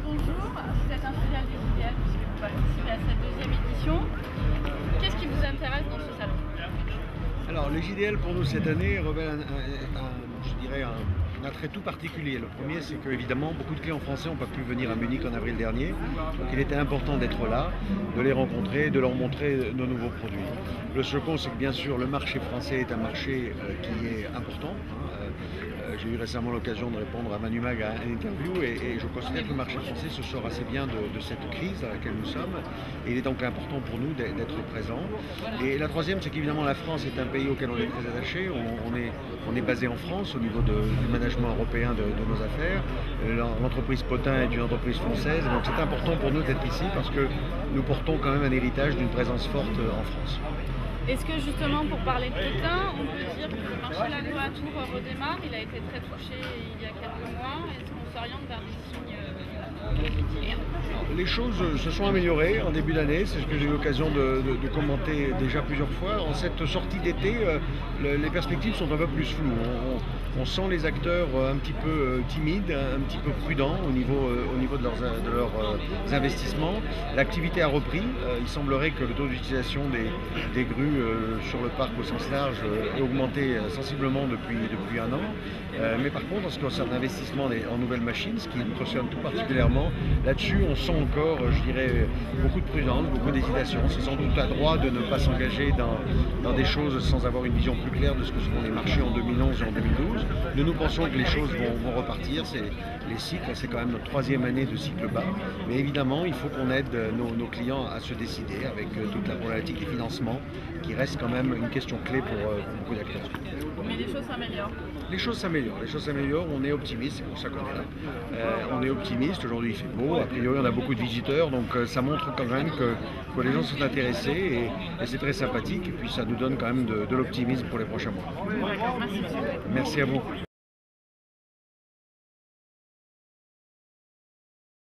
bonjour, vous êtes un filiale du JDL puisque vous participez à cette deuxième édition. Qu'est-ce qui vous intéresse dans ce salon? Alors le JDL pour nous cette année revêt je dirais un attrait tout particulier. Le premier, c'est qu'évidemment beaucoup de clients français n'ont pas pu venir à Munich en avril dernier, donc il était important d'être là, de les rencontrer, de leur montrer nos nouveaux produits. Le second, c'est que bien sûr le marché français est un marché qui est important. J'ai eu récemment l'occasion de répondre à Manu Mag à une interview et je considère que le marché français se sort assez bien de cette crise dans laquelle nous sommes. Et il est donc important pour nous d'être présents. Et la troisième, c'est qu'évidemment la France est un pays auquel on est très attaché. On est basé en France au niveau du management européen de nos affaires. L'entreprise Potin est une entreprise française. Donc c'est important pour nous d'être ici parce que nous portons quand même un héritage d'une présence forte en France. Est-ce que justement, pour parler de Potin, on peut dire que le marché de l'agro à Tours redémarre? Il a été très touché il y a quelques mois. Est-ce qu'on s'oriente vers des signes positifs? Les choses se sont améliorées en début d'année, c'est ce que j'ai eu l'occasion de commenter déjà plusieurs fois. En cette sortie d'été, les perspectives sont un peu plus floues. On sent les acteurs un petit peu timides, un petit peu prudents au niveau de leurs investissements. L'activité a repris. Il semblerait que le taux d'utilisation des grues sur le parc au sens large ait augmenté sensiblement depuis un an. Mais par contre, en ce qui concerne l'investissement en nouvelles machines, ce qui nous concerne tout particulièrement, là-dessus, on sent encore, je dirais, beaucoup de prudence, beaucoup d'hésitation. C'est sans doute à droit de ne pas s'engager dans des choses sans avoir une vision plus claire de ce que seront les marchés en 2011 et en 2012. Nous pensons que les choses vont repartir. Les cycles, c'est quand même notre troisième année de cycle bas. Mais évidemment, il faut qu'on aide nos clients à se décider avec toute la problématique des financements, qui reste quand même une question clé pour beaucoup d'acteurs. Mais les choses s'améliorent. Les choses s'améliorent, on est optimiste, c'est pour ça qu'on est là. On est optimiste, aujourd'hui il fait beau, a priori on a beaucoup de visiteurs, donc ça montre quand même que les gens sont intéressés et c'est très sympathique et puis ça nous donne quand même de l'optimisme pour les prochains mois. Merci. Merci à vous.